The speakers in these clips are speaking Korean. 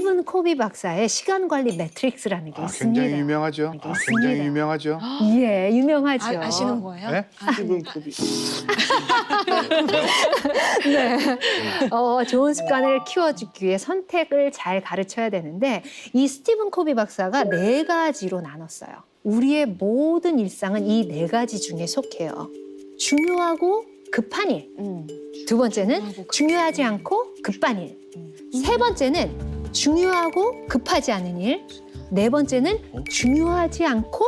스티븐 코비 박사의 시간 관리 매트릭스라는 게 있습니다. 굉장히 유명하죠. 이게 굉장히 있습니다. 유명하죠. 예, 유명하죠. 아시는 거예요? 네? 스티븐 코비. 네. 좋은 습관을 키워주기 위해 선택을 잘 가르쳐야 되는데 이 스티븐 코비 박사가 4가지로 나눴어요. 우리의 모든 일상은 이 4가지 중에 속해요. 중요하고 급한 일. 두 번째는 중요하지 않고 급한 일. 세 번째는 중요하고 급하지 않은 일. 네 번째는 중요하지 않고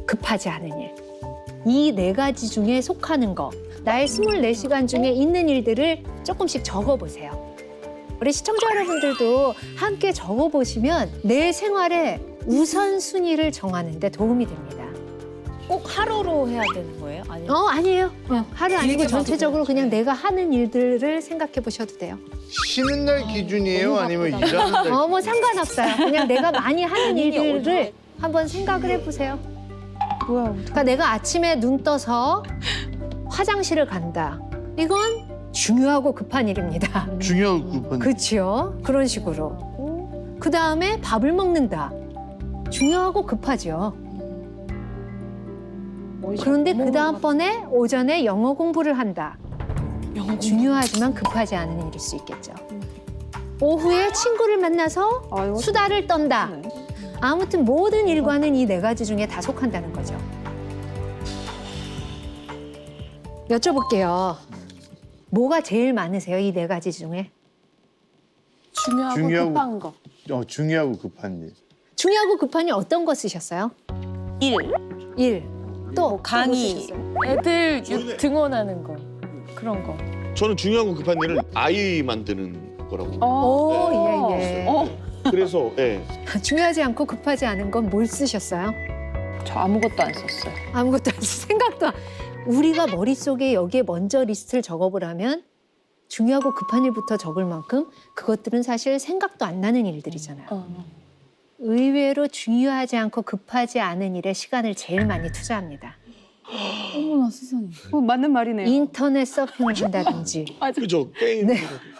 급하지 않은 일. 이 4가지 중에 속하는 거. 나의 24시간 중에 있는 일들을 조금씩 적어보세요. 우리 시청자 여러분들도 함께 적어보시면 내 생활의 우선순위를 정하는 데 도움이 됩니다. 꼭 하루로 해야 되는 거예요? 아니면 아니에요. 하루 아니고 길게 전체적으로 봐도 그냥 내가 하는 일들을 생각해 보셔도 돼요. 쉬는 날 기준이에요? 너무 아니면 바쁘다. 일하는 날? 뭐 상관없어요. 그냥 내가 많이 하는 일들을 한번 생각을 해보세요. 뭐야? 그러니까 내가 아침에 눈 떠서 화장실을 간다. 이건 중요하고 급한 일입니다. 중요하고 급한. 그렇죠. 그런 식으로. 그 다음에 밥을 먹는다. 중요하고 급하죠. 그런데 그 다음번에 오전에 영어 공부를 한다. 중요하지만 급하지 않은 일일 수 있겠죠. 오후에 친구를 만나서 아이고. 수다를 떤다. 아무튼 모든 일과는 이 4가지 중에 다 속한다는 거죠. 여쭤볼게요. 뭐가 제일 많으세요? 이 4가지 중에? 중요하고 급한 거. 중요하고 급한 일. 중요하고 급한 일 어떤 거 쓰셨어요? 일. 또 뭐 강의, 뭐 쓰셨어요? 애들 등원하는 거 그런 거. 저는 중요하고 급한 일은 아이 만드는 거라고. 오, 예, 예. 그래서 예. 중요하지 않고 급하지 않은 건 뭘 쓰셨어요? 저 아무것도 안 썼어요. 아무것도 안 써. 생각도 안. 우리가 머릿속에 여기에 먼저 리스트를 적어보라면 중요하고 급한 일부터 적을 만큼 그것들은 사실 생각도 안 나는 일들이잖아요. 의외로 중요하지 않고 급하지 않은 일에 시간을 제일 많이 투자합니다. 어머나 세상에. 맞는 말이네요. 인터넷 서핑을 한다든지 그죠 게임. 네.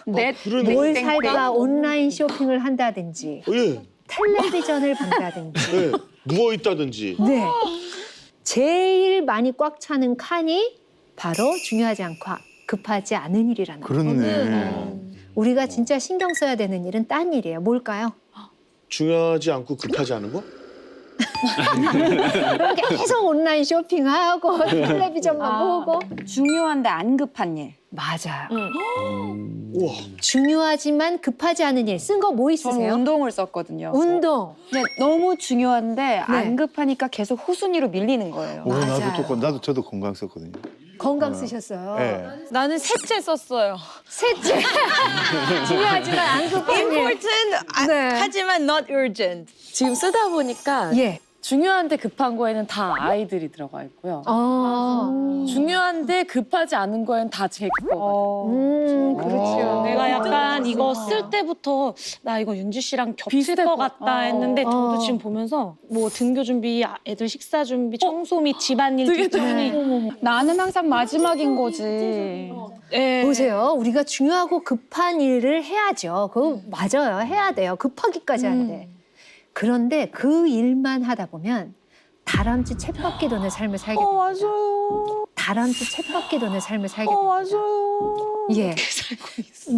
넷 그러네. 뭘 살까 온라인 쇼핑을 한다든지 예. 텔레비전을 본다든지 예. 누워 있다든지. 네. 제일 많이 꽉 차는 칸이 바로 중요하지 않고 급하지 않은 일이라는 거예요. 그렇네. 우리가 진짜 신경 써야 되는 일은 딴 일이에요. 뭘까요? 중요하지 않고 급하지 않은 거? 그럼 계속 온라인 쇼핑하고 텔레비전만 보고. 중요한데 안 급한 일. 맞아요. 우와. 중요하지만 급하지 않은 일. 쓴 거 뭐 저는 있으세요? 운동을 썼거든요. 운동. 근데 너무 중요한데 네. 안 급하니까 계속 후순위로 밀리는 거예요. 오, 맞아요. 나도 저도 건강 썼거든요. 건강 쓰셨어요. 네. 나는 셋째 썼어요. 셋째. 중요하지만 안 급한 일. Important 네. 하지만 not urgent. 지금 쓰다 보니까 예. 중요한데 급한 거에는 다 아이들이 들어가 있고요. 중요한데 급하지 않은 거에는 다 제 거거든요. 그렇죠. 내가 약간 이거 쓸 때부터 나 이거 윤주 씨랑 겹칠 비슷할 것 것 같다 했는데 저도 지금 보면서 뭐 등교 준비, 애들 식사 준비, 청소 및 집안일 뒷정리. 나는 항상 마지막인 거지. 예. 보세요. 우리가 중요하고 급한 일을 해야죠. 그거 맞아요. 해야 돼요. 급하기까지 하는데. 그런데 그 일만 하다 보면 다람쥐 쳇바퀴 도는 삶을 살게 됩니다. 맞아요. 다람쥐 쳇바퀴 도는 삶을 살게 됩니다. 맞아요. 예.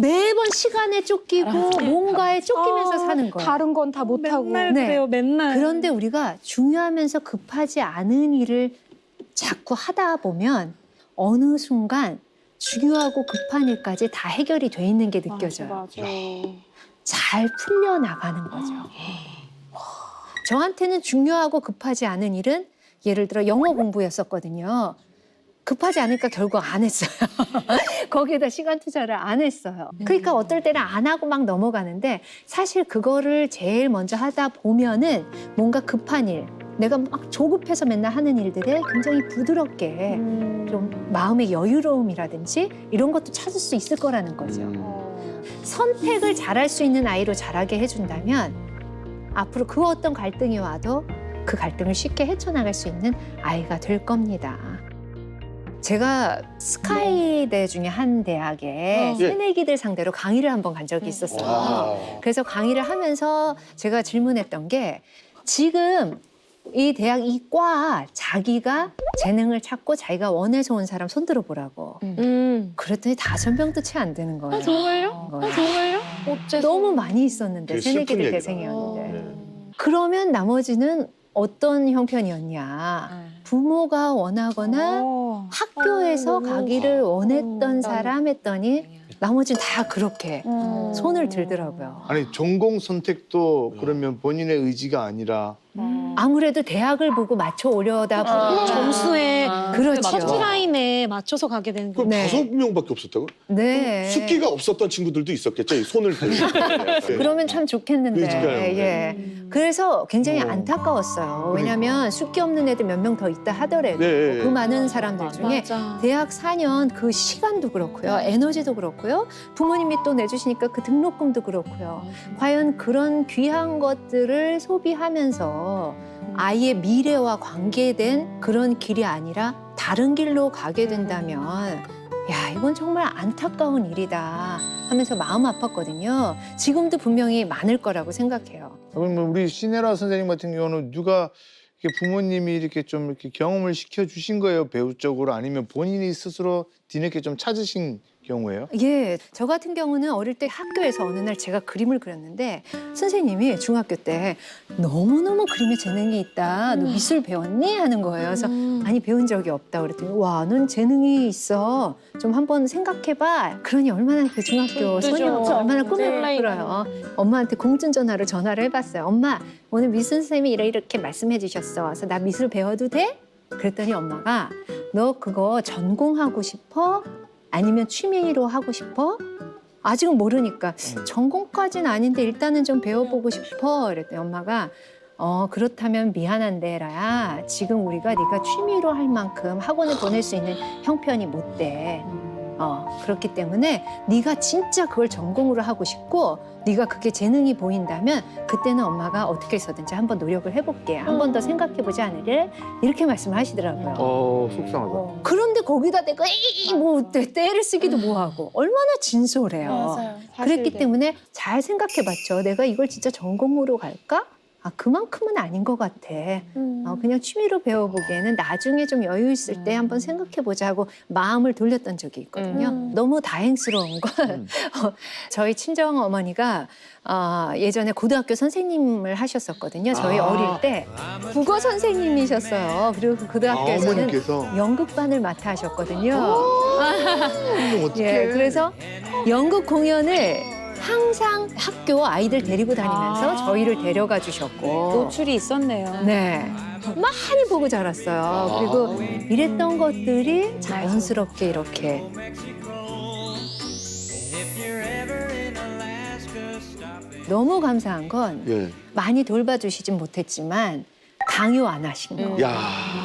매번 시간에 쫓기고 뭔가에 쫓기면서 사는 거예요. 다른 건 다 못하고. 맨날 네. 그래요, 맨날. 그런데 우리가 중요하면서 급하지 않은 일을 자꾸 하다 보면 어느 순간 중요하고 급한 일까지 다 해결이 돼 있는 게 느껴져요. 맞아. 잘 풀려나가는 거죠. 저한테는 중요하고 급하지 않은 일은 예를 들어 영어 공부였었거든요. 급하지 않으니까 결국 안 했어요. 거기에다 시간 투자를 안 했어요. 그러니까 어떨 때는 안 하고 막 넘어가는데 사실 그거를 제일 먼저 하다 보면은 뭔가 급한 일, 내가 막 조급해서 맨날 하는 일들에 굉장히 부드럽게 좀 마음의 여유로움이라든지 이런 것도 찾을 수 있을 거라는 거죠. 선택을 잘할 수 있는 아이로 자라게 해준다면 앞으로 그 어떤 갈등이 와도 그 갈등을 쉽게 헤쳐나갈 수 있는 아이가 될 겁니다. 제가 스카이대 중에 한 대학에 새내기들 상대로 강의를 한번 간 적이 있었어요. 와. 그래서 강의를 하면서 제가 질문했던 게 지금 이 대학 이 과 자기가 재능을 찾고 자기가 원해서 온 사람 손 들어보라고. 그랬더니 5명도 채 안 되는 거예요. 정말요? 정말요? 어째서? 너무 많이 있었는데 되게 슬픈 새내기들 얘기다. 대생이었는데. 네. 그러면 나머지는 어떤 형편이었냐. 부모가 원하거나 학교에서 가기를 원했던 사람 했더니 나머지는 다 그렇게 손을 들더라고요. 아니 전공 선택도 그러면 본인의 의지가 아니라 아무래도 대학을 보고 맞춰 오려다 보니까 점수에 그렇죠. 커트라인에 맞춰서 가게 되는 그럼 네. 5명밖에 없었다고? 네. 숫기가 없었던 친구들도 있었겠죠. 이 손을 들고. 네. 그러면 참 좋겠는데. 그러니까요. 예. 그래서 굉장히 어. 안타까웠어요. 왜냐하면 숫기 없는 애들 몇 명 더 있다 하더라도 네. 그 많은 사람들 중에 맞아. 대학 4년 그 시간도 그렇고요. 에너지도 그렇고요. 부모님이 또 내주시니까 그 등록금도 그렇고요. 과연 그런 귀한 것들을 소비하면서 아이의 미래와 관계된 그런 길이 아니라 다른 길로 가게 된다면 야, 이건 정말 안타까운 일이다 하면서 마음 아팠거든요. 지금도 분명히 많을 거라고 생각해요. 그러면 우리 시네라 선생님 같은 경우는 누가 이렇게 부모님이 이렇게 좀 이렇게 경험을 시켜 주신 거예요, 배우적으로? 아니면 본인이 스스로 뒤늦게 좀 찾으신 경우예요? 예, 저 같은 경우는 어릴 때 학교에서 어느 날 제가 그림을 그렸는데 선생님이 중학교 때 너무너무 그림에 재능이 있다. 너 미술 배웠니? 하는 거예요. 그래서 아니 배운 적이 없다 그랬더니 와, 넌 재능이 있어. 좀 한번 생각해봐. 그러니 얼마나 그 중학교 그죠. 소녀로서 얼마나 꿈을 네. 꾸어요. 엄마한테 공중전화로 전화를 해봤어요. 엄마, 오늘 미술 선생님이 이렇게 말씀해 주셨어. 그래서 나 미술 배워도 돼? 그랬더니 엄마가 너 그거 전공하고 싶어? 아니면 취미로 하고 싶어? 아직은 모르니까 전공까지는 아닌데 일단은 좀 배워보고 싶어. 그랬더니 엄마가 그렇다면 미안한데 라야 지금 우리가 네가 취미로 할 만큼 학원을 보낼 수 있는 형편이 못 돼. 그렇기 때문에 네가 진짜 그걸 전공으로 하고 싶고 네가 그게 재능이 보인다면 그때는 엄마가 어떻게 해서든지 한번 노력을 해볼게. 한 번 더 생각해보지 않으래? 이렇게 말씀을 하시더라고요. 속상하다. 그런데 거기다 대고 뭐 때를 쓰기도 뭐하고 얼마나 진솔해요. 맞아요. 그랬기 사실 때문에 잘 생각해봤죠. 내가 이걸 진짜 전공으로 갈까? 그만큼은 아닌 것 같아. 그냥 취미로 배워보기에는 나중에 좀 여유 있을 때 한번 생각해보자 하고 마음을 돌렸던 적이 있거든요. 너무 다행스러운 건 저희 친정 어머니가 예전에 고등학교 선생님을 하셨었거든요. 저희 어릴 때 국어 선생님이셨어요. 그리고 그 고등학교에서는 어머님께서 연극반을 맡아 하셨거든요. 어떻게? 예, 그래서 연극 공연을 항상 학교 아이들 데리고 다니면서 저희를 데려가 주셨고 노출이 있었네요. 네, 많이 보고 자랐어요. 그리고 이랬던 것들이 자연스럽게 이렇게 너무 감사한 건 예. 많이 돌봐주시진 못했지만 강요 안 하신 거. 야.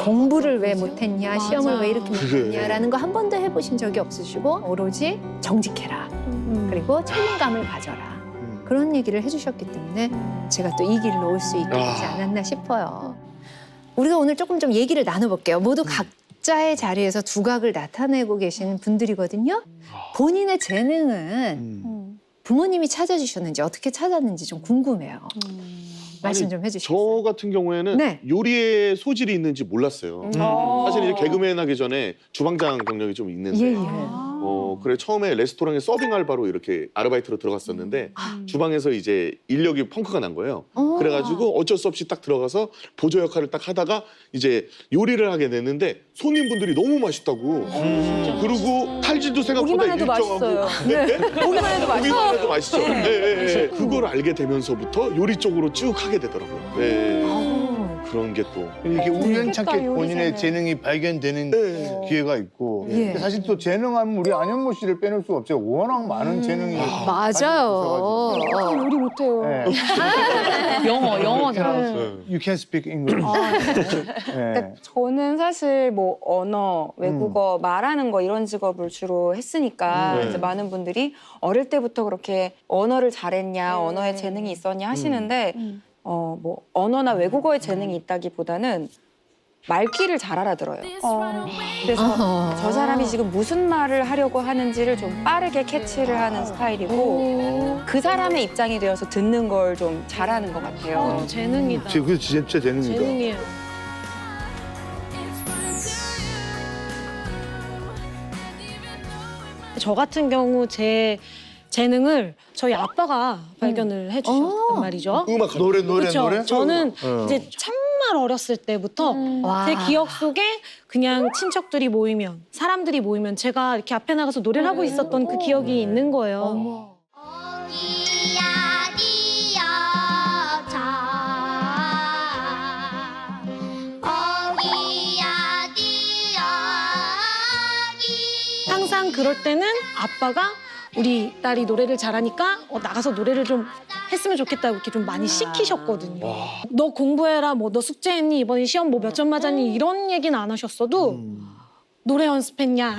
공부를 왜 못했냐, 시험을 왜 이렇게 그래. 못했냐라는 거 한 번도 해보신 적이 없으시고 오로지 정직해라. 그리고 책임감을 가져라. 그런 얘기를 해주셨기 때문에 제가 또 이 길로 올 수 있게 되지 않았나 싶어요. 우리가 오늘 조금 좀 얘기를 나눠볼게요. 모두 각자의 자리에서 두각을 나타내고 계신 분들이거든요. 본인의 재능은 부모님이 찾아주셨는지 어떻게 찾았는지 좀 궁금해요. 말씀 아니, 좀 해주시겠어요? 저 같은 경우에는 네. 요리에 소질이 있는지 몰랐어요. 사실 이제 개그맨 하기 전에 주방장 경력이 좀 있는데 예, 예. 그래 처음에 레스토랑에 서빙 알바로 이렇게 아르바이트로 들어갔었는데 주방에서 이제 인력이 펑크가 난 거예요. 그래가지고 어쩔 수 없이 딱 들어가서 보조 역할을 딱 하다가 이제 요리를 하게 됐는데 손님분들이 너무 맛있다고 그리고 탈질도 생각보다 보기만 해도 일정하고 맛있어요. 네? 보기만 해도 보기만 해도 맛있죠. 네, 네, 네. 그걸 알게 되면서부터 요리 쪽으로 쭉 하게 되더라고요. 네. 그런 게 또 이렇게 우연찮게 좋겠다, 본인의 요리사는. 재능이 발견되는 네. 기회가 있고 예. 근데 사실 또 재능하면 우리 안현모 씨를 빼놓을 수가 없죠. 워낙 많은 재능이 맞아요. 요리 못해요. 네. 영어 잘하죠. You can speak English. 네. 그러니까 저는 사실 뭐 언어, 외국어, 말하는 거 이런 직업을 주로 했으니까 네. 이제 많은 분들이 어릴 때부터 그렇게 언어를 잘했냐, 언어에 재능이 있었냐 하시는데 뭐 언어나 외국어에 재능이 있다기보다는 말귀를 잘 알아들어요. 그래서 어허. 저 사람이 지금 무슨 말을 하려고 하는지를 좀 빠르게 캐치를 하는 스타일이고 그 사람의 입장이 되어서 듣는 걸 좀 잘하는 것 같아요. 재능이다. 그게 진짜 재능이다. 재능이에요. 저 같은 경우 제 재능을 저희 아빠가 발견을 해주셨단 말이죠. 음악 노래 그렇죠. 저는 어. 이제 정말 어렸을 때부터 와. 제 기억 속에 그냥 친척들이 모이면 사람들이 모이면 제가 이렇게 앞에 나가서 노래를 하고 있었던 그 기억이 있는 거예요. 어머. 항상 그럴 때는 아빠가 우리 딸이 노래를 잘하니까 나가서 노래를 좀 했으면 좋겠다고 이렇게 좀 많이 시키셨거든요. 너 공부해라, 뭐 너 숙제했니, 이번에 시험 뭐 몇 점 맞았니 이런 얘기는 안 하셨어도 노래 연습했냐,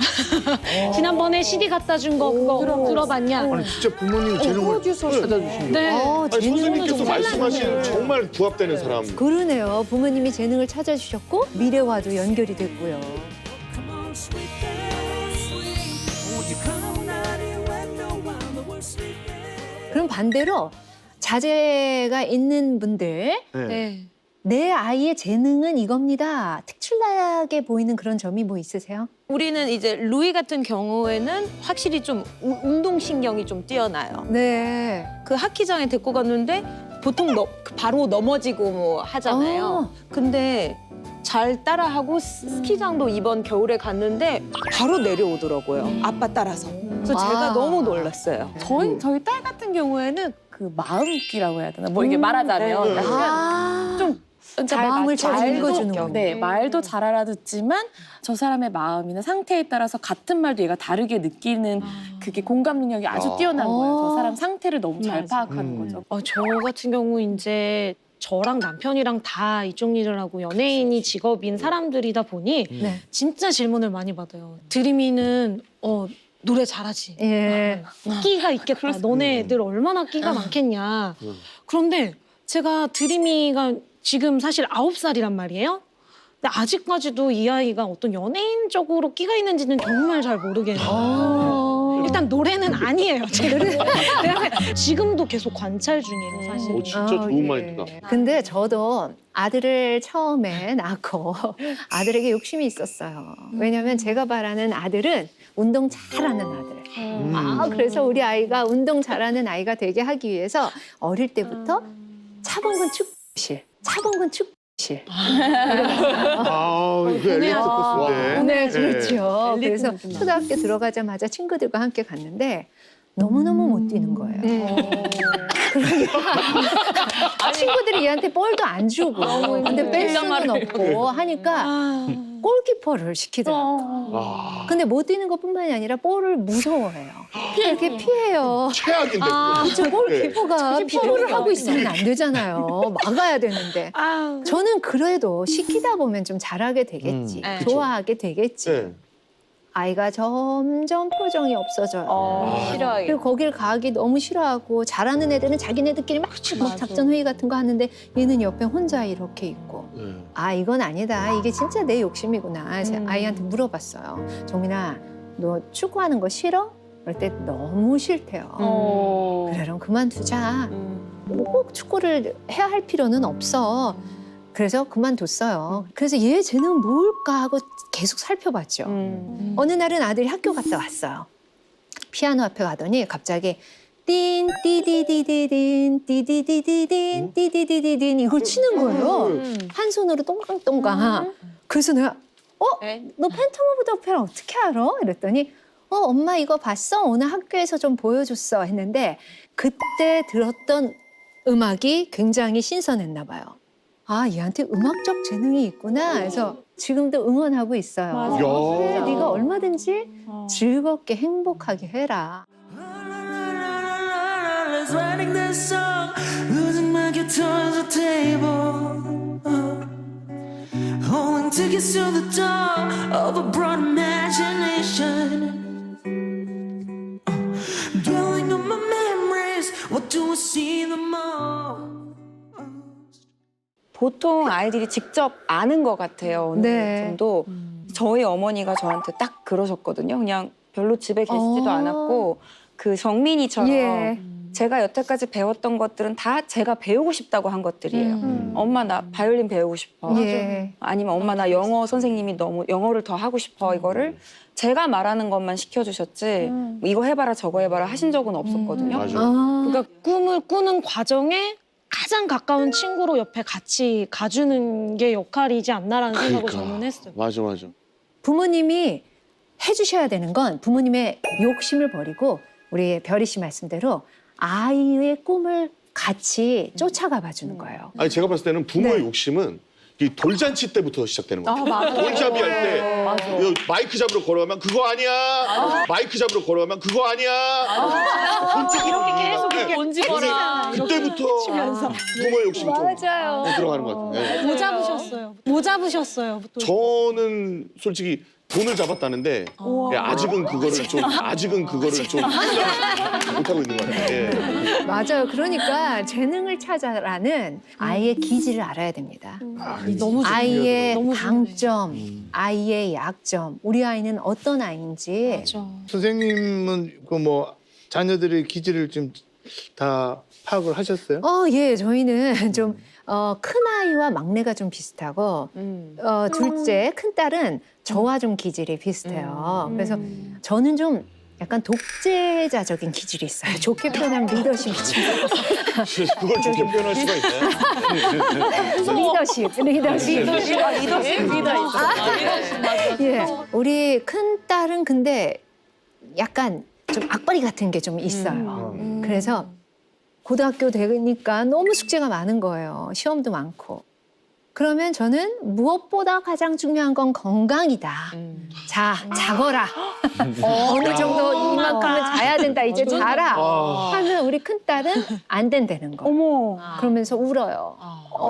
지난번에 CD 갖다 준 거 그거 들어봤냐. 아니 진짜 부모님 재능을 찾아주신 네. 거예요. 아니, 선생님께서 좀 말씀하신 잘나는 정말 부합되는 사람. 그러네요. 부모님이 재능을 찾아주셨고 미래와도 연결이 됐고요. 그럼 반대로 자제가 있는 분들, 네. 네. 내 아이의 재능은 이겁니다. 특출나게 보이는 그런 점이 뭐 있으세요? 우리는 이제 루이 같은 경우에는 확실히 좀 운동신경이 좀 뛰어나요. 네. 그 하키장에 데리고 갔는데 보통 바로 넘어지고 뭐 하잖아요. 근데 잘 따라하고 스키장도 이번 겨울에 갔는데 바로 내려오더라고요. 아빠 따라서. 그래서 와. 제가 너무 놀랐어요. 저희 딸 같은 경우에는 그 마음기라고 해야 되나? 뭐 이게 말하자면 네. 약간 좀 진짜 잘 마음을 잘 말도- 읽어주는 거. 네, 말도 잘 알아듣지만 저 사람의 마음이나 상태에 따라서 같은 말도 얘가 다르게 느끼는 그게 공감 능력이 아주 뛰어난 거예요. 저 사람 상태를 너무 잘 파악하는 거죠. 저 같은 경우 이제 저랑 남편이랑 다 이쪽 일을 하고 연예인이 직업인 사람들이다 보니 네. 진짜 질문을 많이 받아요. 드림이는 노래 잘하지. 예. 끼가 있겠다. 너네들 얼마나 끼가 많겠냐. 그런데 제가 드림이가 지금 사실 9살이란 말이에요. 근데 아직까지도 이 아이가 어떤 연예인적으로 끼가 있는지는 정말 잘 모르겠어요. 일단 노래는 아니에요. 제 노래는. 지금도 계속 관찰 중이에요, 사실. 오, 진짜 좋은 마인드다. 근데 저도 아들을 처음에 낳고 아들에게 욕심이 있었어요. 왜냐면 제가 바라는 아들은 운동 잘하는 아들. 그래서 우리 아이가 운동 잘하는 아이가 되게 하기 위해서 어릴 때부터 차범근 축구실, 차범근 축구실. 아, 그 엘리트 코스인데. 네, 그렇죠. 그래서 초등학교 들어가자마자 친구들과 함께 갔는데 너무너무 못 뛰는 거예요. 그러니까 친구들이 얘한테 볼도 안 주고 근데 뺄 수는 없고 하니까 골키퍼를 시키더라고요. 근데 못 뛰는 것뿐만이 아니라 볼을 무서워해요. 이렇게 피해요. 최악인데. 그렇죠. 골키퍼가 피볼을 하고 있으면 안 되잖아요. 막아야 되는데. 저는 그래도 시키다 보면 좀 잘하게 되겠지. 네. 좋아하게 되겠지. 네. 아이가 점점 표정이 없어져요. 싫어하게. 그리고 거길 가기 너무 싫어하고 잘하는 애들은 자기네들끼리 막 작전 회의 같은 거 하는데 얘는 옆에 혼자 이렇게 있고 네. 아 이건 아니다. 이게 진짜 내 욕심이구나. 그래서 아이한테 물어봤어요. 정민아 너 축구하는 거 싫어? 그럴 때 너무 싫대요. 그래 그럼 그만두자. 꼭 축구를 해야 할 필요는 없어. 그래서 그만뒀어요. 그래서 얘 재능은 뭘까 하고 계속 살펴봤죠. 어느 날은 아들이 학교 갔다 왔어요. 피아노 앞에 가더니 갑자기 띵 띠디디디딘 띠디디디딘 띠디디디딘 이걸 치는 거예요. 한 손으로 똥강똥강. 그래서 내가 너 팬텀 오브 더 오페라 어떻게 알아? 이랬더니 엄마 이거 봤어? 오늘 학교에서 좀 보여줬어 했는데 그때 들었던 음악이 굉장히 신선했나 봐요. 아 얘한테 음악적 재능이 있구나. 그래서 지금도 응원하고 있어요. 맞아. 그래, 네가 얼마든지 즐겁게 행복하게 해라. Writing this song, losing my guitar on the table, holding tickets to the door of a broad imagination, dwelling on my memories. What do I see the most? 보통 아이들이 직접 아는 것 같아요. 어느 네. 정도. 저희 어머니가 저한테 딱 그러셨거든요. 그냥 별로 집에 계시지도 않았고 그 정민이처럼 예. 제가 여태까지 배웠던 것들은 다 제가 배우고 싶다고 한 것들이에요. 엄마 나 바이올린 배우고 싶어. 예. 아니면 엄마 나 영어 선생님이 너무 영어를 더 하고 싶어. 이거를 제가 말하는 것만 시켜주셨지 뭐 이거 해봐라 저거 해봐라 하신 적은 없었거든요. 맞아. 아. 그러니까 꿈을 꾸는 과정에 가장 가까운 친구로 옆에 같이 가주는 게 역할이지 않나라는 생각을 저는 했어요. 맞아, 맞아. 부모님이 해주셔야 되는 건 부모님의 욕심을 버리고 우리 별이 씨 말씀대로 아이의 꿈을 같이 쫓아가 봐주는 거예요. 아니 제가 봤을 때는 부모의 네. 욕심은 이 돌잔치 때부터 시작되는 것 같아요. 맞아. 돌잡이 할 때 마이크 잡으러 걸어가면 그거 아니야. 마이크 잡으러 걸어가면 그거 아니야. 이렇게 계속 이렇게 뭔지 거라. 그때부터 부모의 욕심이 좀 맞아요. 들어가는 것 같아요. 네. 뭐 잡으셨어요? 뭐 잡으셨어요? 또. 저는 솔직히 돈을 잡았다는데 예, 아직은 그거를 좀 못하고 있는 것 같아요. 예. 맞아요. 그러니까 재능을 찾아라는 아이의 기질을 알아야 됩니다. 너무 좋네요. 아이의 너무 좋네. 강점, 아이의 약점, 우리 아이는 어떤 아이인지 맞아. 선생님은 그 뭐 자녀들의 기질을 좀 다 파악을 하셨어요? 예, 저희는 좀 큰 아이와 막내가 좀 비슷하고 둘째 큰 딸은 저와 좀 기질이 비슷해요. 그래서 저는 좀 약간 독재자적인 기질이 있어요. 좋게 표현하면 리더십이 좀 그걸 좋게 표현할 수가 있나요? 리더십. 예, 우리 큰 딸은 근데 약간 좀 악바리 같은 게 좀 있어요. 그래서 고등학교 되니까 너무 숙제가 많은 거예요. 시험도 많고. 그러면 저는 무엇보다 가장 중요한 건 건강이다. 자, 자거라. 어느 정도 이만큼은 자야 된다. 이제 자라. 하면 우리 큰딸은 안 된다는 거. 어머. 그러면서 울어요.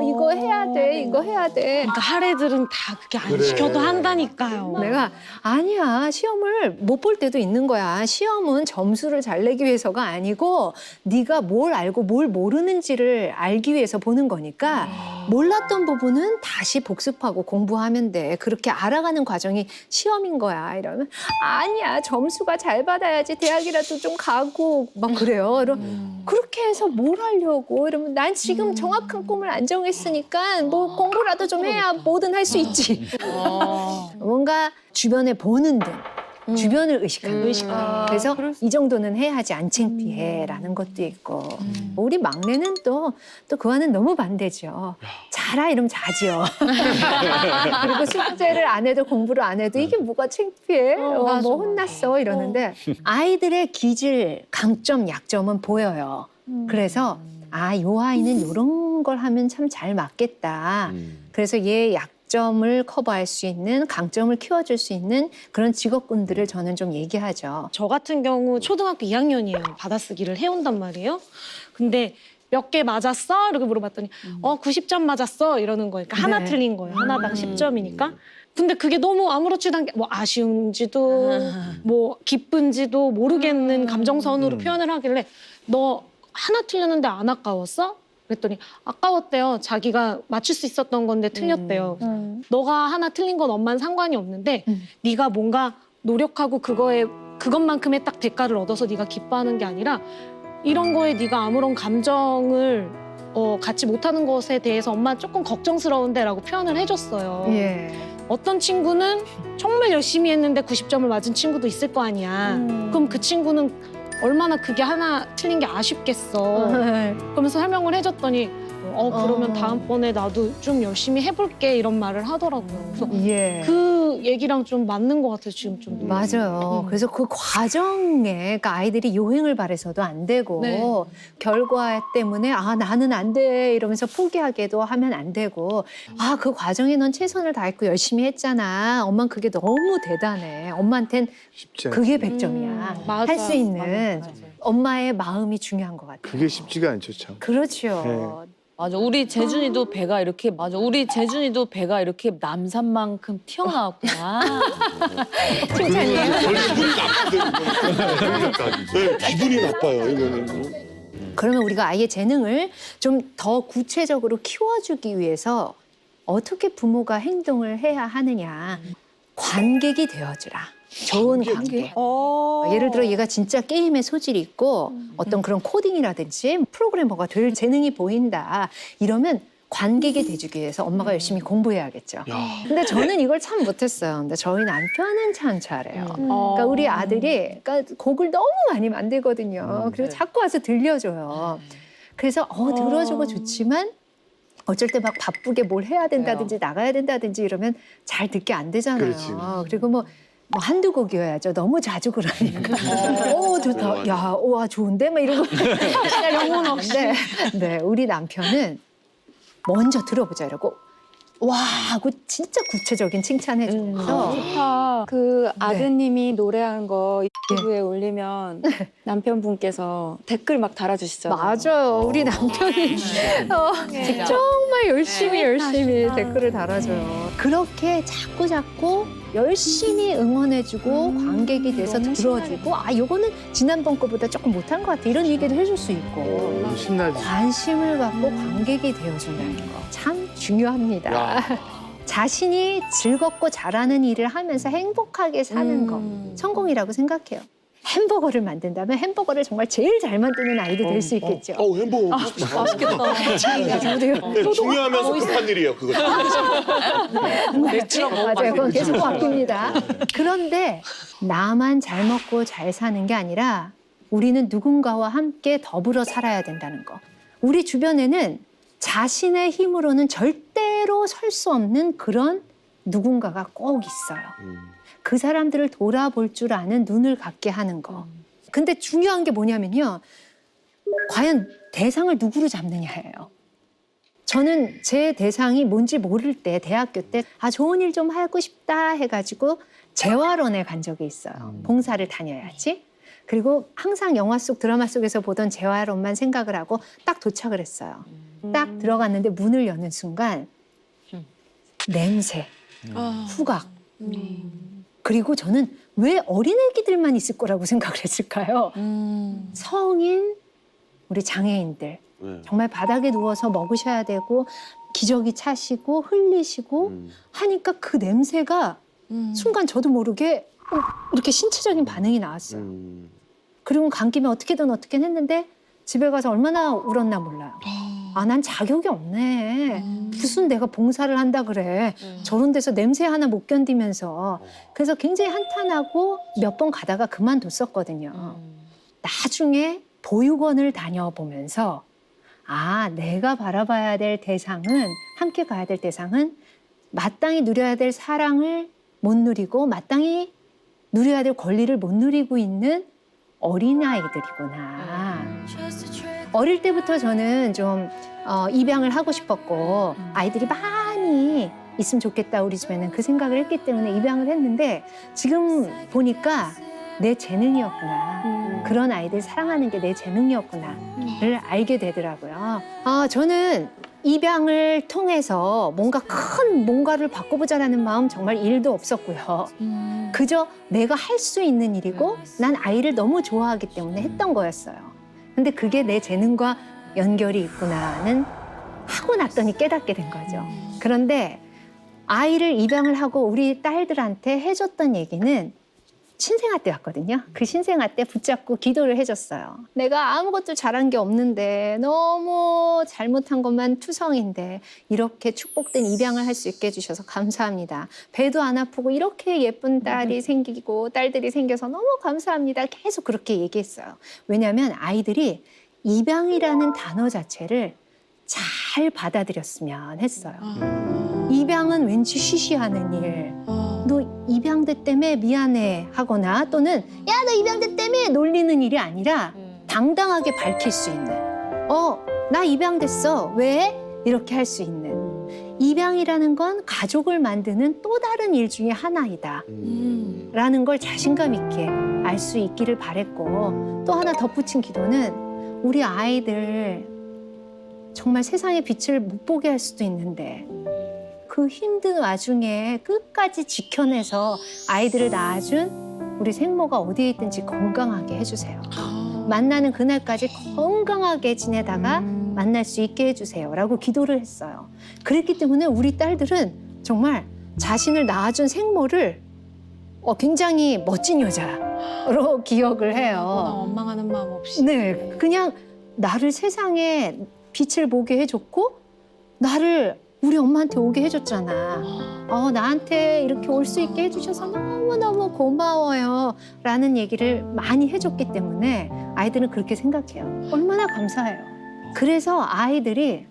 이거 해야 돼. 이거 해야 돼. 그러니까 할애들은 다 그게 안 그래. 시켜도 한다니까요. 내가 아니야. 시험을 못 볼 때도 있는 거야. 시험은 점수를 잘 내기 위해서가 아니고 네가 뭘 알고 뭘 모르는지를 알기 위해서 보는 거니까 몰랐던 부분은 다시 복습하고 공부하면 돼. 그렇게 알아가는 과정이 시험인 거야. 이러면 아니야. 점수가 잘 받아야지 대학이라도 좀 가고 막 그래요. 그렇게 해서 뭘 하려고 이러면 난 지금 정확한 꿈을 안 정했으니까 뭐 공부라도 좀 해야 뭐든 할 수 있지. 뭔가 주변에 보는 등 주변을 의식하는 그래서 이 정도는 해야지 안 창피해라는 것도 있고 우리 막내는 또 그와는 너무 반대죠. 자라 이러면 자지요. 그리고 숙제를 안 해도 공부를 안 해도 이게 뭐가 창피해? 뭐 혼났어 이러는데 아이들의 기질, 강점, 약점은 보여요. 그래서 요 아이는 이런 걸 하면 참 잘 맞겠다. 그래서 얘 약점을 커버할 수 있는 강점을 키워줄 수 있는 그런 직업군들을 저는 좀 얘기하죠. 저 같은 경우 초등학교 2학년이에요. 받아쓰기를 해온단 말이에요. 근데 몇 개 맞았어? 이렇게 물어봤더니 90점 맞았어 이러는 거니까 하나 네. 틀린 거예요. 하나당 10점이니까. 근데 그게 너무 아무렇지도 않게 뭐 아쉬운지도 뭐 기쁜지도 모르겠는 감정선으로 표현을 하길래 너 하나 틀렸는데 안 아까웠어? 그랬더니 아까웠대요. 자기가 맞출 수 있었던 건데 틀렸대요. 너가 하나 틀린 건 엄마는 상관이 없는데 네가 뭔가 노력하고 그것만큼의 딱 대가를 얻어서 네가 기뻐하는 게 아니라 이런 거에 네가 아무런 감정을 갖지 못하는 것에 대해서 엄마 조금 걱정스러운데라고 표현을 해줬어요. 예. 어떤 친구는 정말 열심히 했는데 90점을 맞은 친구도 있을 거 아니야. 그럼 그 친구는 얼마나 그게 하나 틀린 게 아쉽겠어. 그러면서 설명을 해줬더니 그러면 다음번에 나도 좀 열심히 해볼게 이런 말을 하더라고요. 그래서 예. 그 얘기랑 좀 맞는 것 같아요. 지금 좀. 맞아요. 그래서 그 과정에 그러니까 아이들이 요행을 바래서도 안 되고 네. 결과 때문에 나는 안 돼 이러면서 포기하게도 하면 안 되고 그 과정에 넌 최선을 다했고 열심히 했잖아. 엄마는 그게 너무 대단해. 엄마한텐 쉽지 않죠. 그게 100점이야. 맞아. 할 수 있는 엄마의 마음이 중요한 것 같아요. 그게 쉽지가 않죠, 참. 그렇죠. 맞아. 우리 재준이도 배가 이렇게 남산만큼 튀어나왔구나. 칭찬이에요. 기분이 나쁜데 네, 기분이 나빠요 이거는. 그러면 우리가 아이의 재능을 좀 더 구체적으로 키워주기 위해서 어떻게 부모가 행동을 해야 하느냐. 관객이 되어주라. 좋은 관객. 예를 들어 얘가 진짜 게임에 소질이 있고 어떤 그런 코딩이라든지 프로그래머가 될 재능이 보인다. 이러면 관객이 돼주기 위해서 엄마가 열심히 공부해야겠죠. 근데 저는 이걸 참 못했어요. 근데 저희 남편은 참 잘해요. 그러니까 우리 아들이 그러니까 곡을 너무 많이 만들거든요. 그리고 자꾸 와서 들려줘요. 그래서 들어주고 좋지만 어쩔 때 막 바쁘게 뭘 해야 된다든지 나가야 된다든지 이러면 잘 듣게 안 되잖아요. 그렇지. 그리고 뭐 한두 곡이어야죠. 너무 자주 그러니까. 좋다. 야, 와, 좋은데? 막 이러고. 영혼 없이. 네, 우리 남편은 먼저 들어보자 이러고 와 하고 진짜 구체적인 칭찬해 주면서 좋다. 그 아드님이 노래한 거 유튜브에 올리면 남편분께서 댓글 막 달아주시잖아요. 맞아요. 우리 남편이 정말 열심히 댓글을 달아줘요. 그렇게 자꾸 열심히 응원해주고 관객이 돼서 들어주고 요거는 지난번 거보다 조금 못한 것 같아 이런 얘기도 해줄 수 있고 너무 신나지. 관심을 갖고 관객이 되어준다는 거 참 중요합니다. 자신이 즐겁고 잘하는 일을 하면서 행복하게 사는 거 성공이라고 생각해요. 햄버거를 만든다면 햄버거를 정말 제일 잘 만드는 아이도 될 수 있겠죠. 햄버거 맛있겠다. 네, 중요하면서 급한 일이에요, 그거. 맞아요. 그건 계속 바뀝니다. 그런데 나만 잘 먹고 잘 사는 게 아니라 우리는 누군가와 함께 더불어 살아야 된다는 거. 우리 주변에는 자신의 힘으로는 절대로 설 수 없는 그런 누군가가 꼭 있어요. 그 사람들을 돌아볼 줄 아는 눈을 갖게 하는 거. 근데 중요한 게 뭐냐면요. 과연 대상을 누구로 잡느냐예요. 저는 제 대상이 뭔지 모를 때 대학교 때 좋은 일 좀 하고 싶다 해가지고 재활원에 간 적이 있어요. 봉사를 다녀야지. 그리고 항상 영화 속 드라마 속에서 보던 재활원만 생각을 하고 딱 도착을 했어요. 딱 들어갔는데 문을 여는 순간 냄새, 후각. 그리고 저는 왜 어린애기들만 있을 거라고 생각을 했을까요? 성인, 우리 장애인들. 정말 바닥에 누워서 먹으셔야 되고 기저귀 차시고 흘리시고 하니까 그 냄새가 순간 저도 모르게 이렇게 신체적인 반응이 나왔어요. 그리고 간 김에 어떻게든 했는데 집에 가서 얼마나 울었나 몰라요. 난 자격이 없네. 무슨 내가 봉사를 한다 그래. 저런 데서 냄새 하나 못 견디면서. 그래서 굉장히 한탄하고 몇 번 가다가 그만뒀었거든요. 나중에 보육원을 다녀보면서 내가 바라봐야 될 대상은, 함께 가야 될 대상은 마땅히 누려야 될 사랑을 못 누리고 마땅히 누려야 될 권리를 못 누리고 있는 어린아이들이구나. 어릴 때부터 저는 좀 입양을 하고 싶었고 아이들이 많이 있으면 좋겠다 우리 집에는 그 생각을 했기 때문에 입양을 했는데 지금 보니까 내 재능이었구나. 그런 아이들 사랑하는 게 내 재능이었구나를 알게 되더라고요. 저는 입양을 통해서 뭔가를 바꿔보자라는 마음 정말 1도 없었고요. 그저 내가 할 수 있는 일이고 난 아이를 너무 좋아하기 때문에 했던 거였어요. 근데 그게 내 재능과 연결이 있구나는 하고 났더니 깨닫게 된 거죠. 그런데 아이를 입양을 하고 우리 딸들한테 해줬던 얘기는 신생아 때였거든요. 그 신생아 때 붙잡고 기도를 해줬어요. 내가 아무것도 잘한 게 없는데 너무 잘못한 것만 투성인데 이렇게 축복된 입양을 할 수 있게 해주셔서 감사합니다. 배도 안 아프고 이렇게 예쁜 딸이 생기고 딸들이 생겨서 너무 감사합니다. 계속 그렇게 얘기했어요. 왜냐하면 아이들이 입양이라는 단어 자체를 잘 받아들였으면 했어요. 입양은 왠지 쉬쉬하는 일. 너 입양대 때문에 미안해 하거나 또는 야, 너 입양대 때문에 놀리는 일이 아니라 당당하게 밝힐 수 있는 나 입양됐어. 왜? 이렇게 할 수 있는 입양이라는 건 가족을 만드는 또 다른 일 중에 하나이다 라는 걸 자신감 있게 알 수 있기를 바랬고 또 하나 덧붙인 기도는 우리 아이들 정말 세상의 빛을 못 보게 할 수도 있는데 그 힘든 와중에 끝까지 지켜내서 아이들을 낳아준 우리 생모가 어디에 있든지 건강하게 해주세요. 만나는 그날까지 건강하게 지내다가 만날 수 있게 해주세요라고 기도를 했어요. 그랬기 때문에 우리 딸들은 정말 자신을 낳아준 생모를 굉장히 멋진 여자로 기억을 해요. 원망하는 마음 없이. 네, 그냥 나를 세상에 빛을 보게 해줬고 나를 우리 엄마한테 오게 해줬잖아. 나한테 이렇게 올 수 있게 해주셔서 너무너무 고마워요 라는 얘기를 많이 해줬기 때문에 아이들은 그렇게 생각해요. 얼마나 감사해요. 그래서 아이들이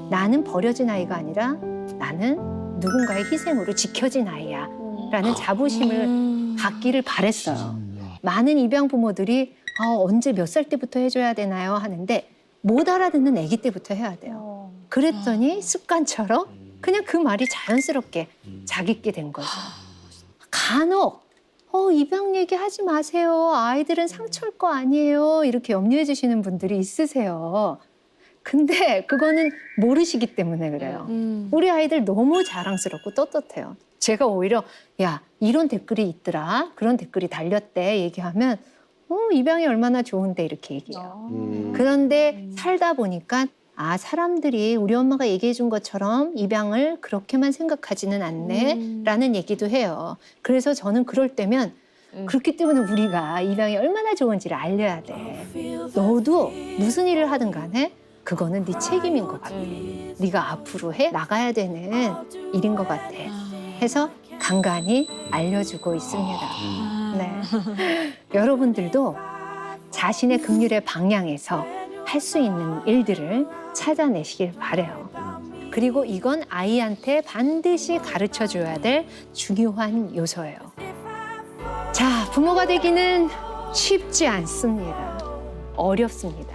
나는 버려진 아이가 아니라 나는 누군가의 희생으로 지켜진 아이야 라는 자부심을 갖기를 바랬어요. 많은 입양 부모들이 언제 몇 살 때부터 해줘야 되나요 하는데 못 알아듣는 아기 때부터 해야 돼요. 그랬더니 습관처럼 그냥 그 말이 자연스럽게 자기게 된 거죠. 간혹 입양 얘기하지 마세요. 아이들은 상처일 거 아니에요. 이렇게 염려해 주시는 분들이 있으세요. 근데 그거는 모르시기 때문에 그래요. 우리 아이들 너무 자랑스럽고 떳떳해요. 제가 오히려 야 이런 댓글이 있더라. 그런 댓글이 달렸대 얘기하면 입양이 얼마나 좋은데 이렇게 얘기해요. 그런데 살다 보니까 사람들이 우리 엄마가 얘기해 준 것처럼 입양을 그렇게만 생각하지는 않네 라는 얘기도 해요. 그래서 저는 그럴 때면 그렇기 때문에 우리가 입양이 얼마나 좋은지를 알려야 돼. 너도 무슨 일을 하든 간에 그거는 네 책임인 것 같아. 네가 앞으로 해 나가야 되는 일인 것 같아. 해서 간간히 알려주고 있습니다. 네. 여러분들도 자신의 긍휼의 방향에서 할 수 있는 일들을 찾아내시길 바래요. 그리고 이건 아이한테 반드시 가르쳐줘야 될 중요한 요소예요. 자, 부모가 되기는 쉽지 않습니다. 어렵습니다.